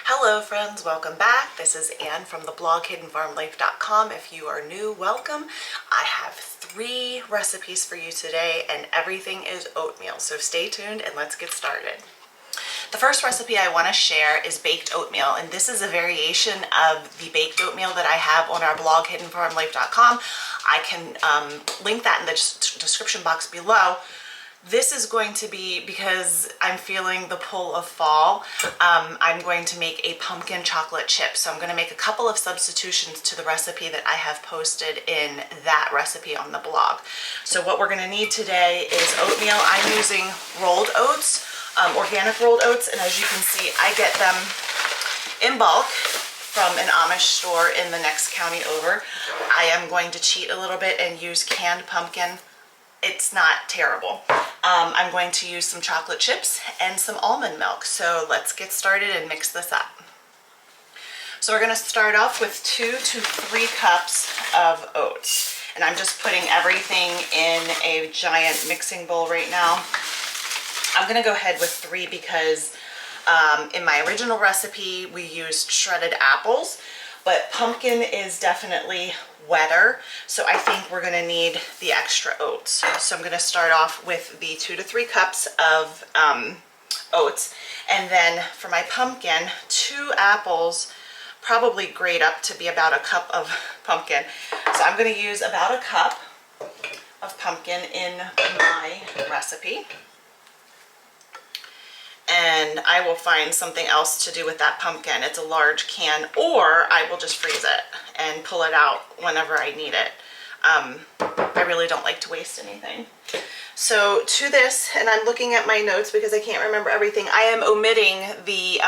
Hello friends, welcome back. This is Anne from the blog hiddenfarmlife.com. If you are new, welcome. I have 3 recipes for you today and everything is oatmeal, so stay tuned and let's get started. The first recipe I want to share is baked oatmeal, and this is a variation of the baked oatmeal that I have on our blog hiddenfarmlife.com. I can link that in the description box below. This is going to be, because I'm feeling the pull of fall, I'm going to make a pumpkin chocolate chip. So I'm going to make a couple of substitutions to the recipe that I have posted in that recipe on the blog. So what we're going to need today is oatmeal. I'm using rolled oats, organic rolled oats, and as you can see, I get them in bulk from an Amish store in the next county over. I am going to cheat a little bit and use canned pumpkin. It's not terrible. I'm going to use some chocolate chips and some almond milk. So let's get started and mix this up. So we're going to start off with 2 to 3 cups of oats. And I'm just putting everything in a giant mixing bowl right now. I'm going to go ahead with 3 because in my original recipe we used shredded apples, but pumpkin is definitely wetter, so I think we're going to need the extra oats. So I'm going to start off with the 2 to 3 cups of oats, and then for my pumpkin, 2 apples, probably grate up to be about a cup of pumpkin. So I'm going to use about a cup of pumpkin in my recipe. And I will find something else to do with that pumpkin. It's a large can, or I will just freeze it and pull it out whenever I need it. I really don't like to waste anything. So to this, and I'm looking at my notes because I can't remember everything, I am omitting the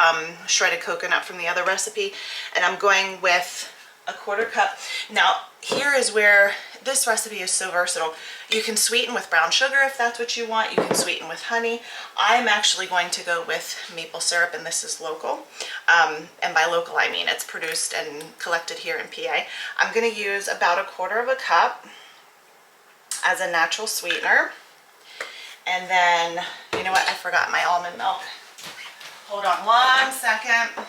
shredded coconut from the other recipe, and I'm going with a 1/4 cup. Now here is where this recipe is so versatile. You can sweeten with brown sugar if that's what you want. You can sweeten with honey. I'm actually going to go with maple syrup, and this is local. And by local I mean it's produced and collected here in PA. I'm going to use about a 1/4 cup as a natural sweetener. And then, you know what, I forgot my almond milk. Hold on 1 second.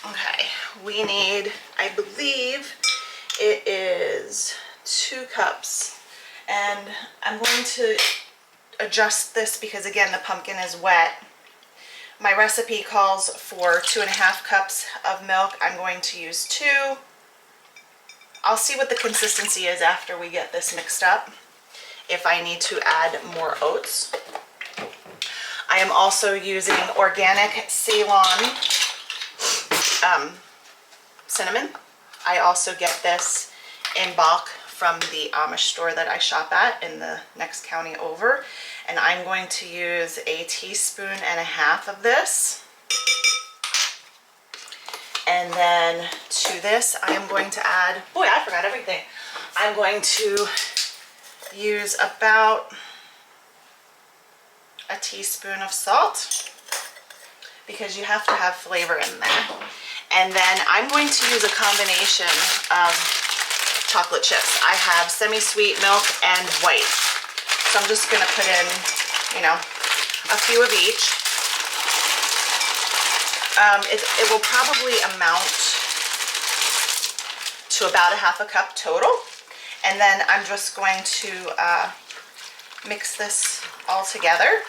Okay, we need, I believe it is 2 cups, and I'm going to adjust this because again the pumpkin is wet. My recipe calls for 2.5 cups of milk. I'm going to use 2. I'll see what the consistency is after we get this mixed up, if I need to add more oats. I am also using organic Ceylon cinnamon. I also get this in bulk from the Amish store that I shop at in the next county over, and I'm going to use 1.5 teaspoons of this. And then to this I am going to add, boy, I forgot everything. I'm going to use about 1 teaspoon of salt because you have to have flavor in there. And then I'm going to use a combination of chocolate chips. I have semi-sweet, milk, and white. So I'm just going to put in, you know, a few of each. It will probably amount to about 1/2 cup total. And then I'm just going to mix this all together.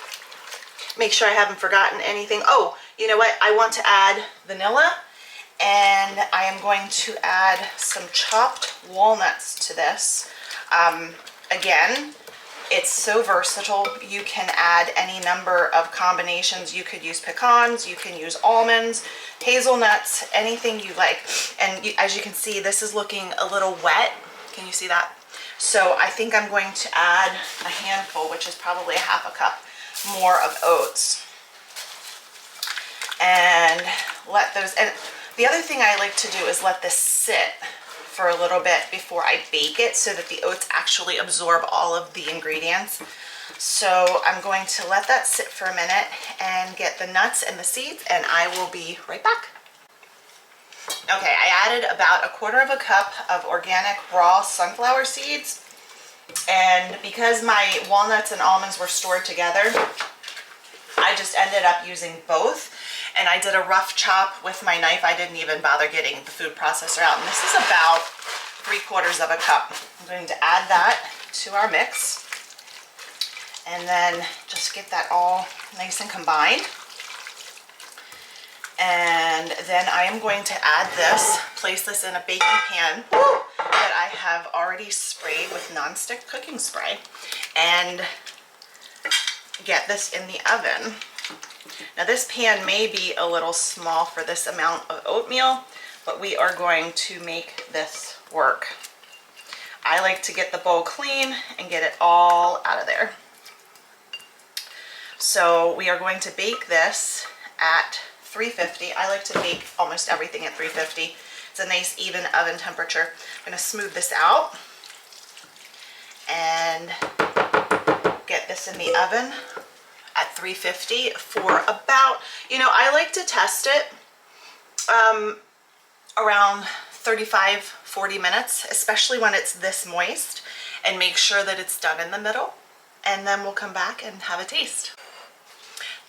Make sure I haven't forgotten anything. Oh, you know what? I want to add vanilla. And I am going to add some chopped walnuts to this. Again, it's so versatile. You can add any number of combinations. You could use pecans, you can use almonds, hazelnuts, anything you like. And as you can see, this is looking a little wet. Can you see that? So I think I'm going to add a handful, which is probably 1/2 cup more of oats. And let those, and the other thing I like to do is let this sit for a little bit before I bake it so that the oats actually absorb all of the ingredients. So I'm going to let that sit for a minute and get the nuts and the seeds, and I will be right back. Okay, I added about 1/4 cup of organic raw sunflower seeds, and because my walnuts and almonds were stored together, I just ended up using both, and I did a rough chop with my knife. I didn't even bother getting the food processor out, and this is about 3/4 of a cup. I'm going to add that to our mix, and then just get that all nice and combined. And then I am going to add this, place this in a baking pan that I have already sprayed with nonstick cooking spray, and get this in the oven. Now this pan may be a little small for this amount of oatmeal, but we are going to make this work. I like to get the bowl clean and get it all out of there. So we are going to bake this at 350. I like to bake almost everything at 350. It's a nice even oven temperature. I'm going to smooth this out and get this in the oven at 350 for about, I like to test it around 35-40 minutes, especially when it's this moist, and make sure that it's done in the middle, and then we'll come back and have a taste.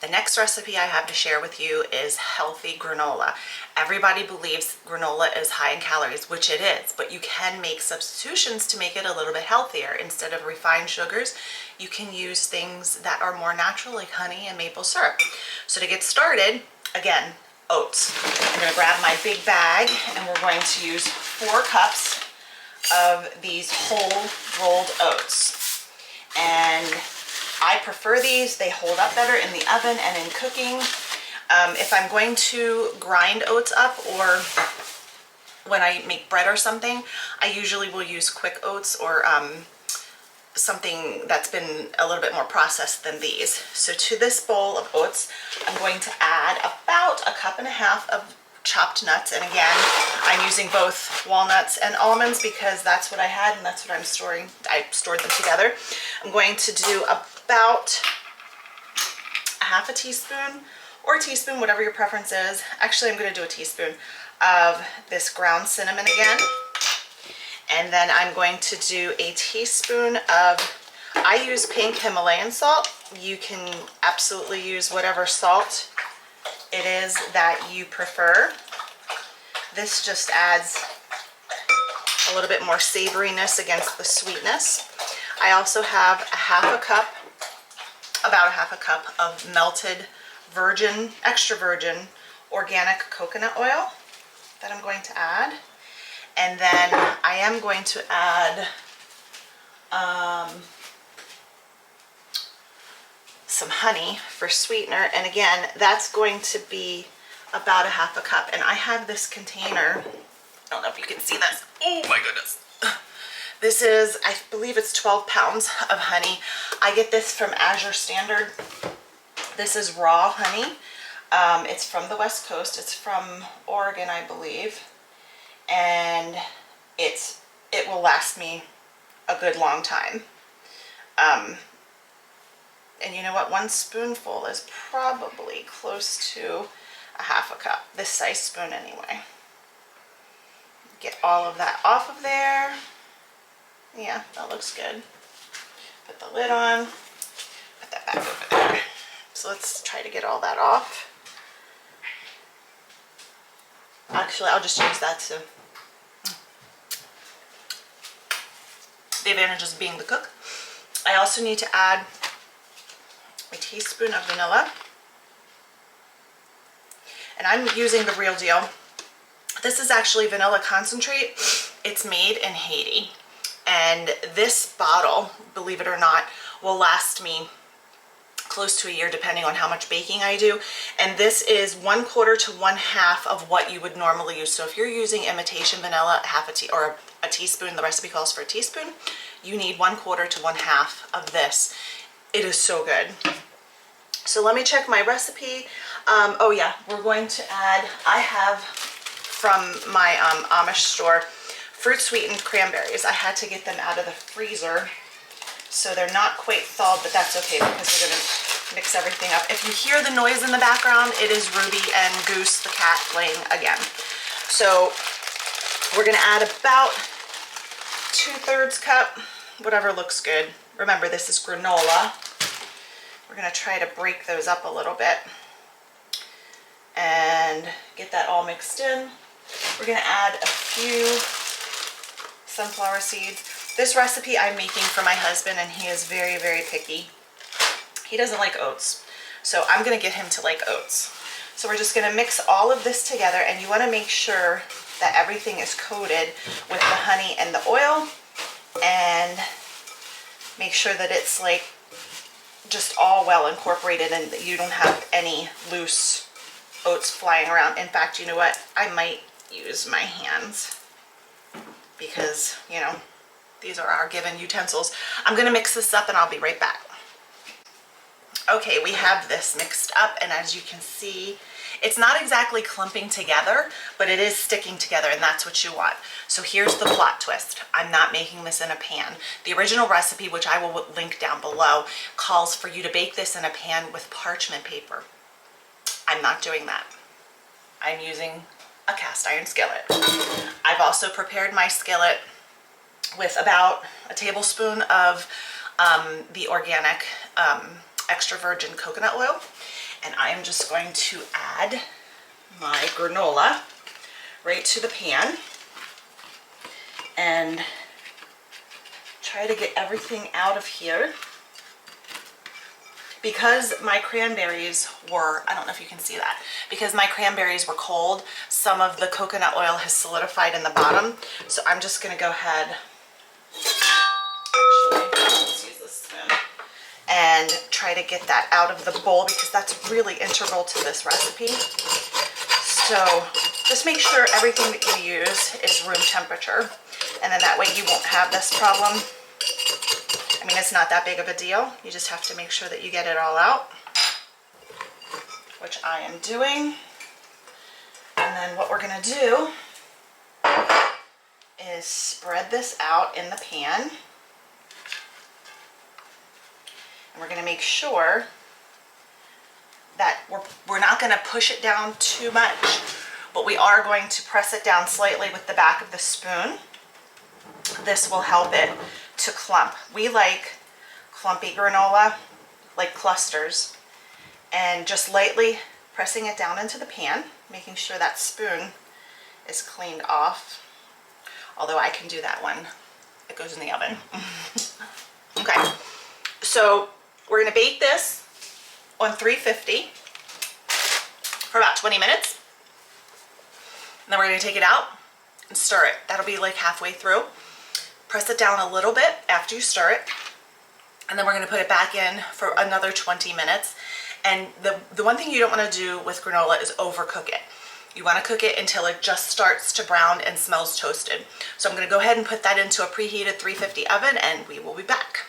The next recipe I have to share with you is healthy granola. Everybody believes granola is high in calories, which it is, but you can make substitutions to make it a little bit healthier. Instead of refined sugars, you can use things that are more natural, like honey and maple syrup. So to get started, again, oats. I'm gonna grab my big bag, and we're going to use 4 cups of these whole rolled oats. And I prefer these. They hold up better in the oven and in cooking. If I'm going to grind oats up, or when I make bread or something, I usually will use quick oats or something that's been a little bit more processed than these. So to this bowl of oats, I'm going to add about 1.5 cups of chopped nuts. And again, I'm using both walnuts and almonds because that's what I had and that's what I'm storing. I stored them together. I'm going to do about 1/2 teaspoon or a teaspoon, whatever your preference is. Actually, I'm going to do a teaspoon of this ground cinnamon again. And then I'm going to do a teaspoon of, I use pink Himalayan salt. You can absolutely use whatever salt it is that you prefer. This just adds a little bit more savoriness against the sweetness. I also have about 1/2 cup of melted virgin, extra virgin organic coconut oil that I'm going to add. And then I am going to add some honey for sweetener. And again, that's going to be about 1/2 cup. And I have this container. I don't know if you can see this. Oh my goodness. This is, I believe it's 12 pounds of honey. I get this from Azure Standard. This is raw honey. It's from the West Coast. It's from Oregon, I believe. And it will last me a good long time. And you know what? 1 spoonful is probably close to 1/2 cup. This size spoon anyway. Get all of that off of there. Yeah, that looks good. Put the lid on. Put that back over there. So let's try to get all that off. Actually, I'll just use that to the advantages of being the cook. I also need to add a teaspoon of vanilla. And I'm using the real deal. This is actually vanilla concentrate. It's made in Haiti. And this bottle, believe it or not, will last me close to a year depending on how much baking I do. And this is 1/4 to 1/2 of what you would normally use. So if you're using imitation vanilla, a teaspoon, the recipe calls for a teaspoon, you need 1/4 to 1/2 of this. It is so good. So let me check my recipe. Oh yeah, we're going to add, I have from my Amish store, fruit sweetened cranberries. I had to get them out of the freezer, so they're not quite thawed, but that's okay because we're gonna mix everything up. If you hear the noise in the background, it is Ruby and Goose, the cat, playing again. So we're gonna add about 2/3 cup, whatever looks good. Remember, this is granola. We're gonna try to break those up a little bit and get that all mixed in. We're gonna add a few sunflower seeds. This recipe I'm making for my husband, and he is very, very picky. He doesn't like oats, so I'm gonna get him to like oats. So we're just gonna mix all of this together, and you wanna make sure that everything is coated with the honey and the oil, and make sure that it's like just all well incorporated and that you don't have any loose oats flying around. In fact, you know what? I might use my hands because, you know, these are our given utensils. I'm gonna mix this up and I'll be right back. Okay, we have this mixed up, and as you can see, it's not exactly clumping together, but it is sticking together, and that's what you want. So here's the plot twist. I'm not making this in a pan. The original recipe, which I will link down below, calls for you to bake this in a pan with parchment paper. I'm not doing that. I'm using a cast iron skillet. I've also prepared my skillet with about a tablespoon of the organic extra virgin coconut oil. And I am just going to add my granola right to the pan and try to get everything out of here. Because my cranberries were, I don't know if you can see that, because my cranberries were cold, some of the coconut oil has solidified in the bottom. So I'm just gonna go ahead, actually, let's use this spoon, and try to get that out of the bowl, because that's really integral to this recipe. So just make sure everything that you use is room temperature, and then that way you won't have this problem. I mean, it's not that big of a deal. You just have to make sure that you get it all out, which I am doing. And then what we're gonna do is spread this out in the pan. And we're gonna make sure that we're not gonna push it down too much, but we are going to press it down slightly with the back of the spoon. This will help it to clump. We like clumpy granola, like clusters, and just lightly pressing it down into the pan, making sure that spoon is cleaned off. Although I can do that one. It goes in the oven. Okay, so we're gonna bake this on 350 for about 20 minutes. And then we're gonna take it out and stir it. That'll be like halfway through. Press it down a little bit after you stir it. And then we're gonna put it back in for another 20 minutes. And the one thing you don't wanna do with granola is overcook it. You wanna cook it until it just starts to brown and smells toasted. So I'm gonna go ahead and put that into a preheated 350 oven, and we will be back.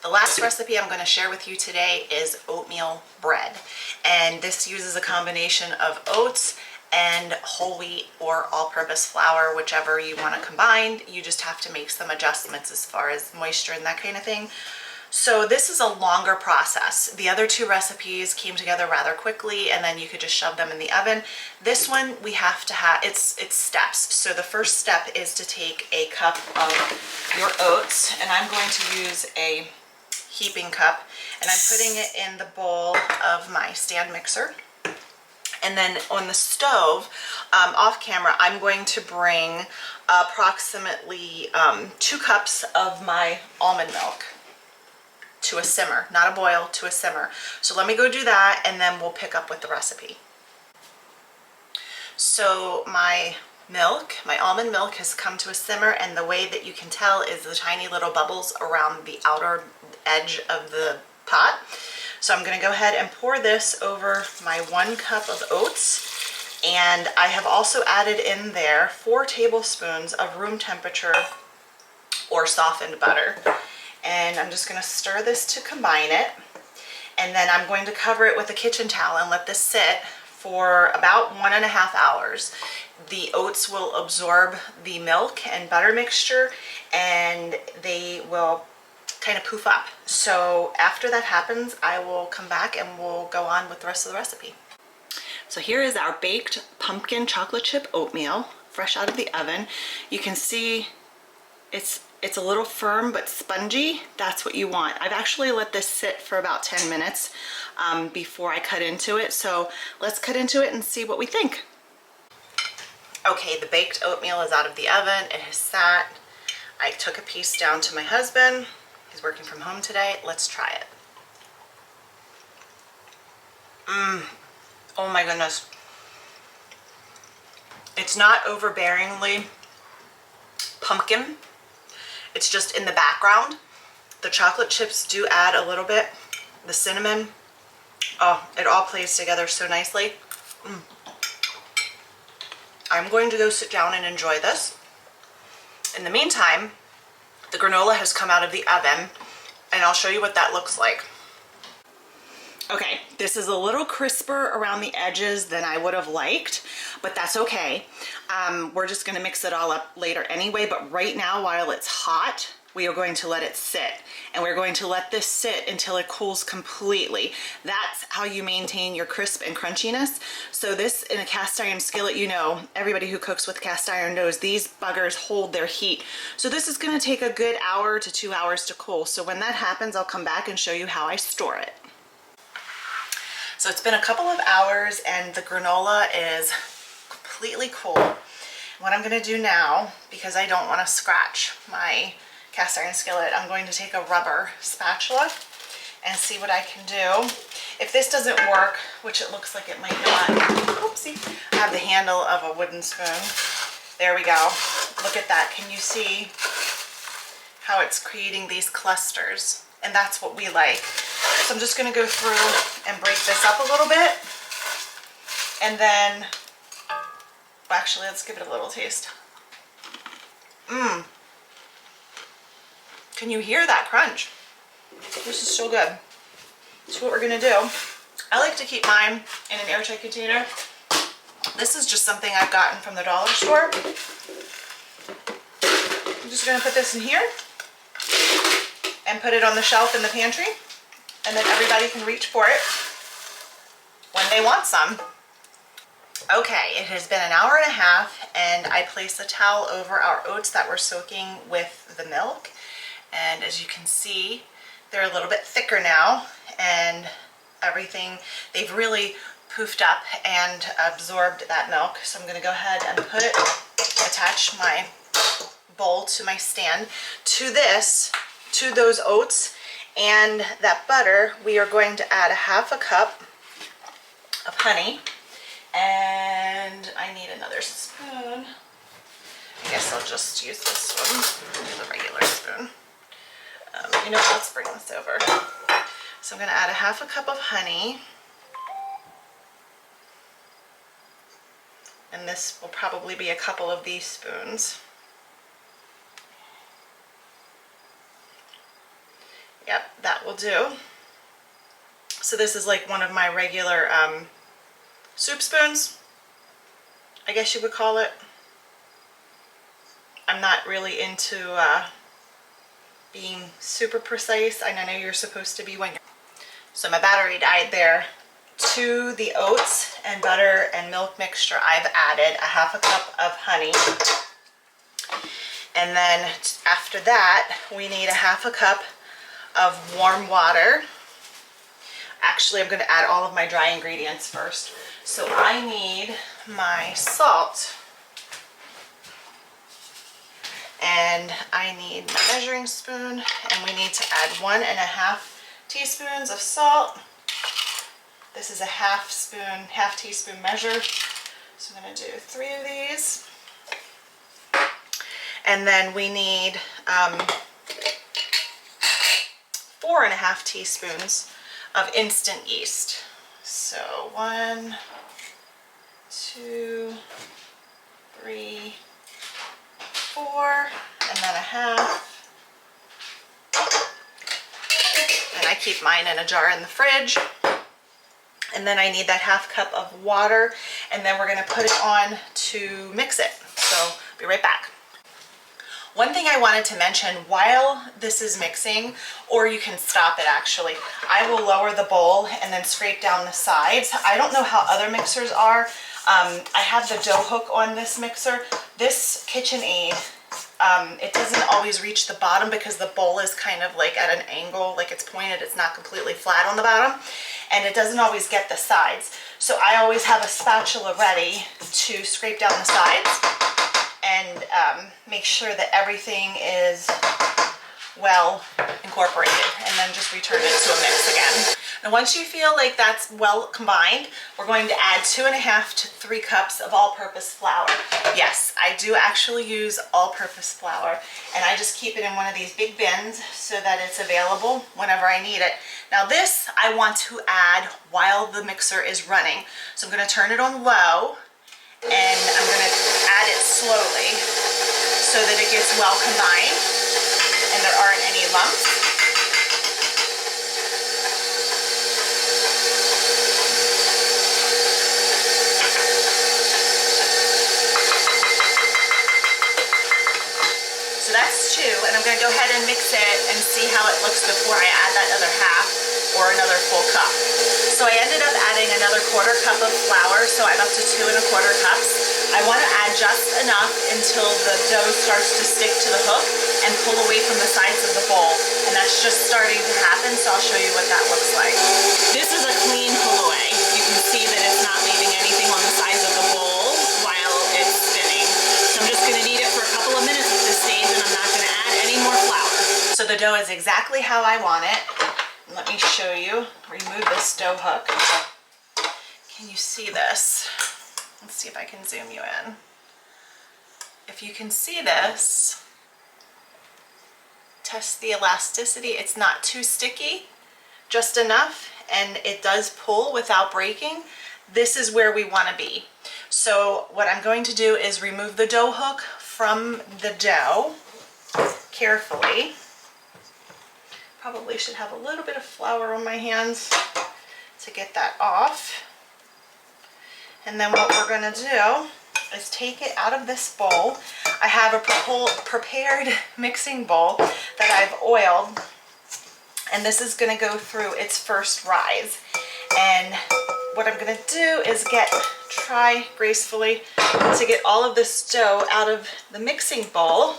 The last recipe I'm going to share with you today is oatmeal bread, and this uses a combination of oats and whole wheat or all-purpose flour, whichever you want to combine. You just have to make some adjustments as far as moisture and that kind of thing. So this is a longer process. The other two recipes came together rather quickly, and then you could just shove them in the oven. This one we have to have, it's steps. So the first step is to take a cup of your oats, and I'm going to use a heaping cup, and I'm putting it in the bowl of my stand mixer. And then on the stove, off camera, I'm going to bring approximately 2 cups of my almond milk to a simmer, not a boil, to a simmer. So let me go do that, and then we'll pick up with the recipe. So my milk, my almond milk, has come to a simmer, and the way that you can tell is the tiny little bubbles around the outer edge of the pot. So I'm going to go ahead and pour this over my 1 cup of oats, and I have also added in there 4 tablespoons of room temperature or softened butter, and I'm just going to stir this to combine it, and then I'm going to cover it with a kitchen towel and let this sit for about 1.5 hours. The oats will absorb the milk and butter mixture, and they will kind of poof up. So after that happens, I will come back and we'll go on with the rest of the recipe. So here is our baked pumpkin chocolate chip oatmeal, fresh out of the oven. You can see it's a little firm but spongy. That's what you want. I've actually let this sit for about 10 minutes before I cut into it. So let's cut into it and see what we think. Okay, the baked oatmeal is out of the oven. It has sat. I took a piece down to my husband. He's working from home today. Let's try it. Oh my goodness. It's not overbearingly pumpkin. It's just in the background. The chocolate chips do add a little bit. The cinnamon. Oh, it all plays together so nicely. I'm going to go sit down and enjoy this. In the meantime, the granola has come out of the oven, and I'll show you what that looks like. Okay, this is a little crisper around the edges than I would have liked, but that's okay. We're just gonna mix it all up later anyway, but right now, while it's hot, we are going to let it sit, and we're going to let this sit until it cools completely. That's how you maintain your crisp and crunchiness. So this, in a cast iron skillet, you know, everybody who cooks with cast iron knows these buggers hold their heat. So this is gonna take a good hour to 2 hours to cool. So when that happens, I'll come back and show you how I store it. So it's been a couple of hours and the granola is completely cool. What I'm gonna do now, because I don't wanna scratch my cast iron skillet, I'm going to take a rubber spatula and see what I can do. If this doesn't work, which it looks like it might not, oopsie, I have the handle of a wooden spoon. There we go. Look at that. Can you see how it's creating these clusters? And that's what we like. So I'm just gonna go through and break this up a little bit. And then, well, actually, let's give it a little taste. Can you hear that crunch? This is so good. So what we're gonna do, I like to keep mine in an airtight container. This is just something I've gotten from the dollar store. I'm just gonna put this in here and put it on the shelf in the pantry, and then everybody can reach for it when they want some. Okay, it has been an hour and a half, and I placed a towel over our oats that we're soaking with the milk. And as you can see, they're a little bit thicker now, and everything, they've really poofed up and absorbed that milk. So I'm gonna go ahead and attach my bowl to my stand. To those oats and that butter, we are going to add a half a cup of honey, and I need another spoon. I guess I'll just use this one, the regular spoon. You know, let's bring this over. So I'm going to add a half a cup of honey, and this will probably be a couple of these spoons. Yep, that will do. So this is like one of my regular soup spoons, I guess you would call it. I'm not really into being super precise. I know you're supposed to be when you're... So my battery died there. To the oats and butter and milk mixture, I've added a half a cup of honey. And then after that, we need a half a cup of warm water. Actually, I'm going to add all of my dry ingredients first. So I need my salt, and I need my measuring spoon, and we need to add 1.5 teaspoons of salt. This is a half teaspoon measure. So I'm going to do 3 of these. And then we need 4.5 teaspoons of instant yeast. So 1, 2, 3, 4, and then a half. And I keep mine in a jar in the fridge. And then I need that half cup of water, and then we're going to put it on to mix it. So be right back. One thing I wanted to mention while this is mixing, or you can stop it actually, I will lower the bowl and then scrape down the sides. I don't know how other mixers are. I have the dough hook on this mixer. This KitchenAid it doesn't always reach the bottom because the bowl is kind of like at an angle, like it's pointed, it's not completely flat on the bottom, and it doesn't always get the sides. So I always have a spatula ready to scrape down the sides and make sure that everything is well incorporated, and then just return it to a mix again. Now once you feel like that's well combined, we're going to add 2.5 to 3 cups of all-purpose flour. Yes, I do actually use all-purpose flour, and I just keep it in one of these big bins so that it's available whenever I need it. Now this I want to add while the mixer is running. So I'm going to turn it on low, and I'm going to add it slowly so that it gets well combined and there aren't any lumps. So that's 2, and I'm going to go ahead and mix it and see how it looks before I add that other half or another full cup. So I ended up adding another 1/4 cup of flour, so I'm up to 2 1/4 cups. I want to add just enough until the dough starts to stick to the hook and pull away from the sides of the bowl, and that's just starting to happen, so I'll show you what that looks like. This is a clean pull away. You can see that it's not leaving anything on the sides of the bowl while it's spinning. So I'm just going to knead it for a couple of minutes at this stage, and I'm not going to add any more flour. So the dough is exactly how I want it. Let me show you. Remove this dough hook. Can you see this? Let's see if I can zoom you in. If you can see this, test the elasticity. It's not too sticky, just enough, and it does pull without breaking. This is where we want to be. So what I'm going to do is remove the dough hook from the dough carefully. Probably should have a little bit of flour on my hands to get that off. And then what we're going to do is take it out of this bowl. I have a prepared mixing bowl that I've oiled, and this is going to go through its first rise. And what I'm going to do is try gracefully to get all of this dough out of the mixing bowl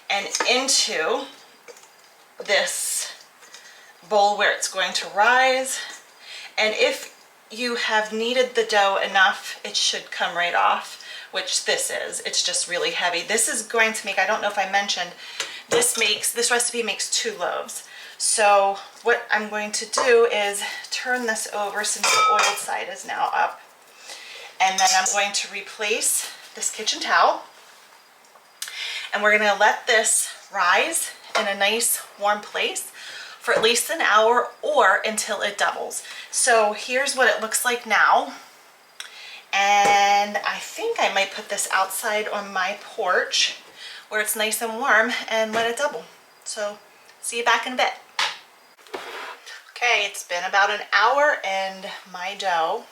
and into this bowl where it's going to rise. And if you have kneaded the dough enough, it should come right off, which this is. It's just really heavy. This is going to make, I don't know if I mentioned, this recipe makes 2 loaves. So what I'm going to do is turn this over since the oiled side is now up. And then I'm going to replace this kitchen towel. And we're going to let this rise in a nice warm place for at least an hour or until it doubles. So here's what it looks like now. And I think I might put this outside on my porch where it's nice and warm and let it double. So see you back in a bit. Okay, it's been about an hour and my dough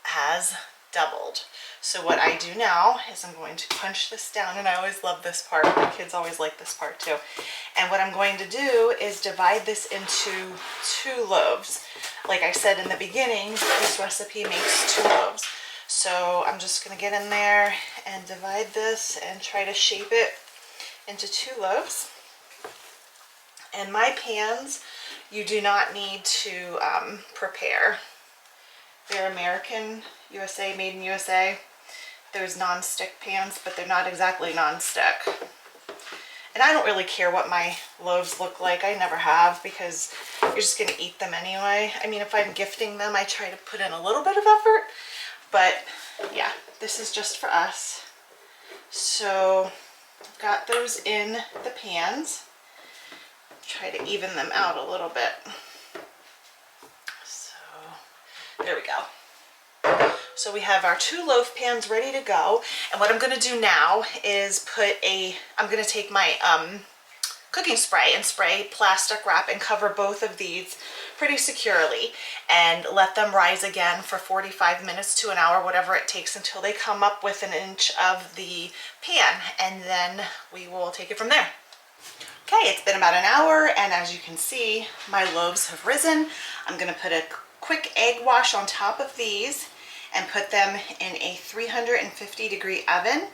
has doubled. So what I do now is I'm going to punch this down, and I always love this part. My kids always like this part too. And what I'm going to do is divide this into 2 loaves. Like I said in the beginning, this recipe makes 2 loaves. So I'm just going to get in there and divide this and try to shape it into 2 loaves. And my pans, you do not need to prepare. They're American, USA, made in USA. There's non-stick pans, but they're not exactly non-stick. And I don't really care what my loaves look like. I never have, because you're just going to eat them anyway. I mean, if I'm gifting them, I try to put in a little bit of effort. But yeah, this is just for us. So I've got those in the pans. Try to even them out a little bit. So there we go. So we have our 2 loaf pans ready to go. And what I'm going to do now is I'm going to take my cooking spray and spray plastic wrap and cover both of these pretty securely and let them rise again for 45 minutes to an hour, whatever it takes, until they come up with 1 inch of the pan, and then we will take it from there. Okay, it's been about an hour, and as you can see, my loaves have risen. I'm going to put a quick egg wash on top of these and put them in a 350-degree oven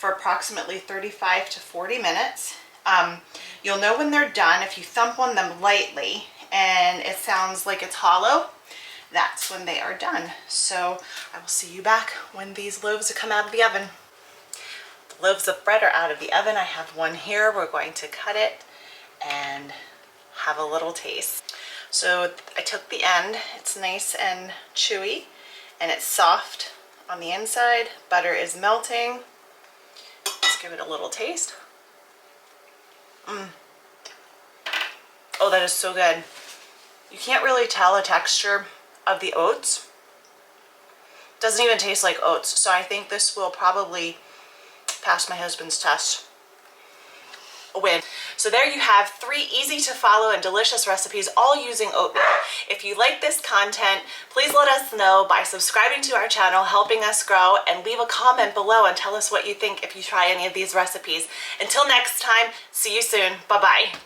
for approximately 35 to 40 minutes. You'll know when they're done if you thump on them lightly and it sounds like it's hollow. That's when they are done. So I will see you back when these loaves come out of the oven. The loaves of bread are out of the oven. I have one here. We're going to cut it and have a little taste. So I took the end. It's nice and chewy and it's soft on the inside. Butter is melting. Let's give it a little taste. Oh, that is so good. You can't really tell the texture of the oats. Doesn't even taste like oats. So I think this will probably pass my husband's test. A win. So there you have 3 easy to follow and delicious recipes, all using oatmeal. If you like this content, please let us know by subscribing to our channel, helping us grow, and leave a comment below and tell us what you think if you try any of these recipes. Until next time, see you soon. Bye-bye.